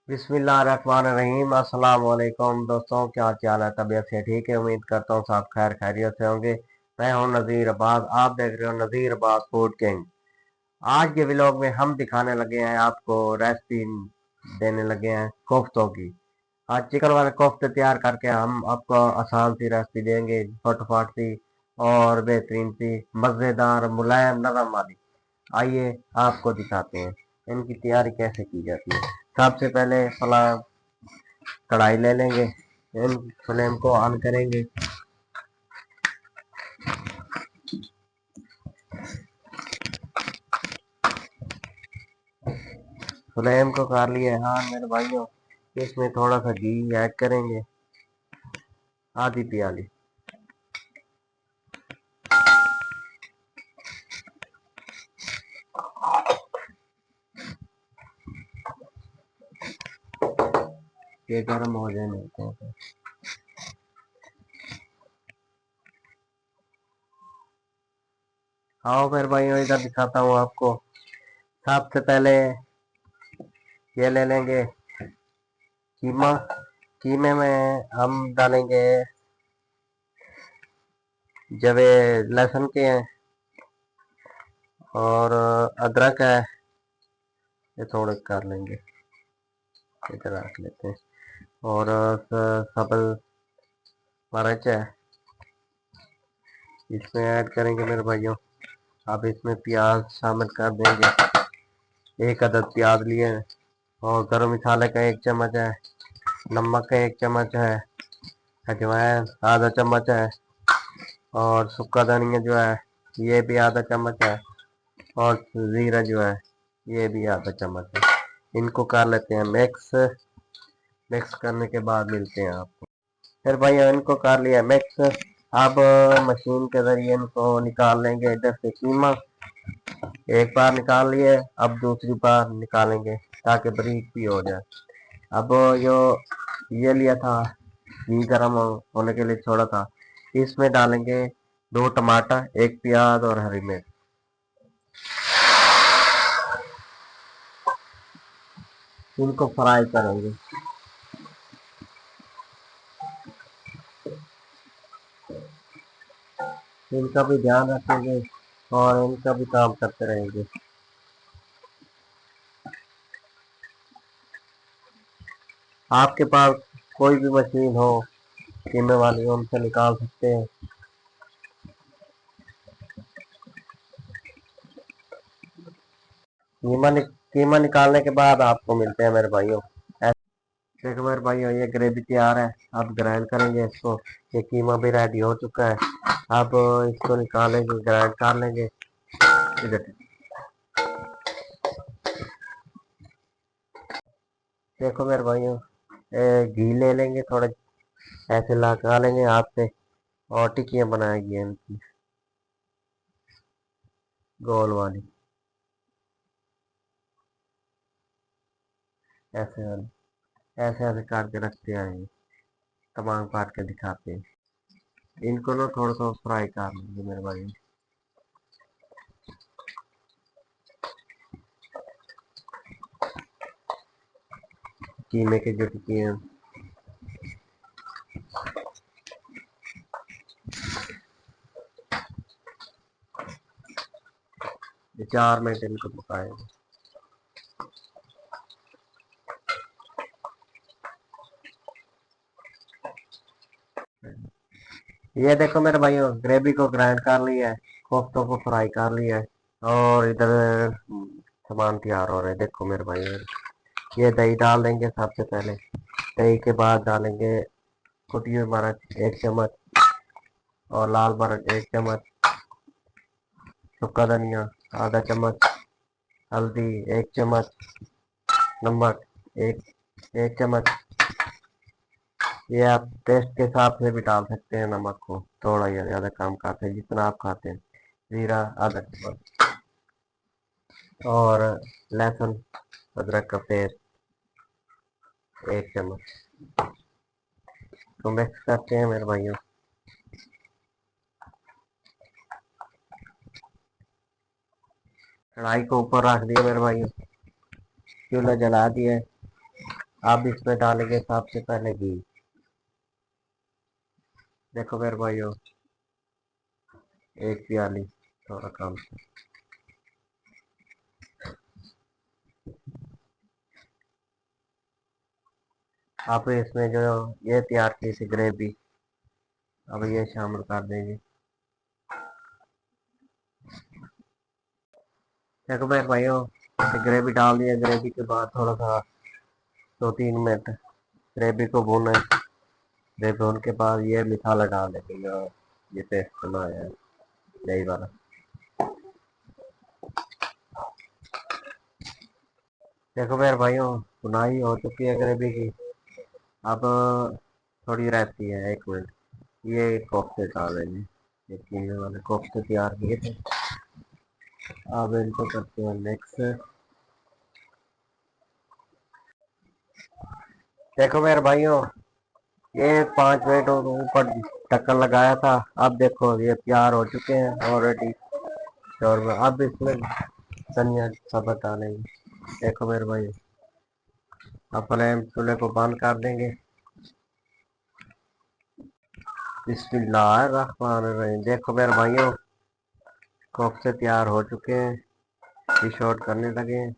बिस्मिल्लाहिर्रहमानिर्रहीम। अस्सलाम वालेकुम दोस्तों, क्या चाल है? तबीयत से ठीक है? उम्मीद करता हूँ सब खैर खैरियत से होंगे। मैं हूँ नज़ीर अब्बास, आप देख रहे हो नज़ीर अब्बास फूड किंग। आज के व्लॉग में हम दिखाने लगे हैं, आपको रेसिपी देने लगे हैं कोफ्तों की। आज चिकन वाले कोफ्ते तैयार करके हम आपको आसान सी रेसिपी देंगे, फटाफट सी और बेहतरीन सी, मज़ेदार मुलायम नरम वाली। आइए आपको दिखाते हैं इनकी तैयारी कैसे की जाती है। सबसे पहले फला कढ़ाई ले लेंगे, इन फ्लेम को ऑन करेंगे। फ्लेम को कर लिया है हाँ मेरे भाइयों। इसमें थोड़ा सा घी ऐड करेंगे, आधी प्याली। ये गर्म हो जाने देते हैं। आओ मेरे भाइयों, इधर दिखाता हूँ आपको। सबसे पहले ये ले लेंगे कीमा। कीमे में हम डालेंगे जवे लहसुन के हैं और अदरक है, ये थोड़े कर लेंगे, इधर रख लेते हैं। और सब्ज मिर्च है, इसमें ऐड करेंगे मेरे भाइयों। अब इसमें प्याज शामिल कर देंगे, एक अदद प्याज लिए हैं। और गरम मसाले का 1 चम्मच है, नमक का 1 चम्मच है, अजवाइन आधा चम्मच है, और सूखा धनिया जो है ये भी आधा चम्मच है, और जीरा जो है ये भी आधा चम्मच है। इनको कर लेते हैं मिक्स। मिक्स करने के बाद मिलते हैं आपको। फिर भाई इनको कर लिया मिक्स। अब मशीन के जरिए इनको निकाल लेंगे इधर से कीमा। एक बार निकाल लिए, अब दूसरी बार निकालेंगे ताकि बारीक भी हो जाए। अब जो ये लिया था, घी गर्म होने के लिए छोड़ा था, इसमें डालेंगे 2 टमाटर, एक प्याज और हरी मिर्च। इनको फ्राई करेंगे। इनका भी ध्यान रखेंगे और इनका भी काम करते रहेंगे। आपके पास कोई भी मशीन हो कीमे वाली, उनसे निकाल सकते हैं। कीमा निकालने के बाद आपको मिलते हैं मेरे भाइयों। देखो मेरे भाइयों, ये ग्रेवी तैयार है। अब ग्राइंड करेंगे इसको। ये कीमा भी रेडी हो चुका है। अब इसको निकालेंगे, ग्राइंड कर लेंगे। इधर देखो मेरे भाइयों, घी ले लेंगे थोड़ा, ऐसे लगा लेंगे हाथ से, और टिक्कियां बनाएंगे इनकी गोल वाली, ऐसे वाली। ऐसे ऐसे काट के रखते आएंगे, तमाम काट के दिखाते हैं। इनको ना थोड़ा सा फ्राई कर लेंगे मेरे भाई। कीमे के जो टिक्की हैं, ये 4 मिनट इनको पकाएंगे। ये देखो मेरे भाइयों, ग्रेवी को ग्राइंड कर लिया है, कोफ्तों को फ्राई कर लिया है, और इधर सामान तैयार हो रहे हैं। देखो मेरे भाइयों, ये दही डाल देंगे सबसे पहले। दही के बाद डालेंगे कुटी हुई मिर्च 1 चम्मच, और लाल मिर्च 1 चम्मच, सूखा धनिया आधा चम्मच, हल्दी 1 चम्मच, नमक एक 1 चम्मच। ये आप टेस्ट के हिसाब से भी डाल सकते हैं, नमक को थोड़ा या ज़्यादा कम खाते हैं जितना आप खाते हैं। जीरा आधा चम्मच, और लहसुन अदरक का पेस्ट 1 चम्मच। तो मिक्स करते हैं मेरे भाइयों। कढ़ाई को ऊपर रख दिया मेरे भाइयों, चूल्हा जला दिया है। अब इसमें डालेंगे सबसे पहले घी। देखो मेरे भाइयों, एक प्याली, थोड़ा कम। अब इसमें जो ये तैयार की थी ग्रेवी, अब ये शामिल कर देंगे। देखो मेरे भाइयों, ग्रेवी डाल दिया। ग्रेवी के बाद थोड़ा सा 2-3 मिनट ग्रेवी को भूना है। ग्रेवी भून के बाद ये मसाला डाल देंगे जो ये पेस्ट बनाया है, यही वाला। देखो मेरे भाइयों, भुनाई हो चुकी है ग्रेवी की। अब थोड़ी रहती है 1 मिनट, ये कोफ्ते डाल देंगे। ये कीमे वाले कोफ्ते तैयार किए थे, अब इनको करते हैं मिक्स। देखो मेरे भाइयों, ये 5 मिनट और ऊपर ढक्कन लगाया था। अब देखो ये तैयार हो चुके हैं ऑलरेडी शोरबा। अब इसमें धनिया सबक डालेंगे। देखो मेरे भाई, अब फ्लेम चूल्हे को बंद कर देंगे। बिस्मिल्लाहिर्रहमानिर्रहीम। देखो मेरे भाइयों, कोफ्ते तैयार हो चुके हैं, डिश आउट करने लगे हैं।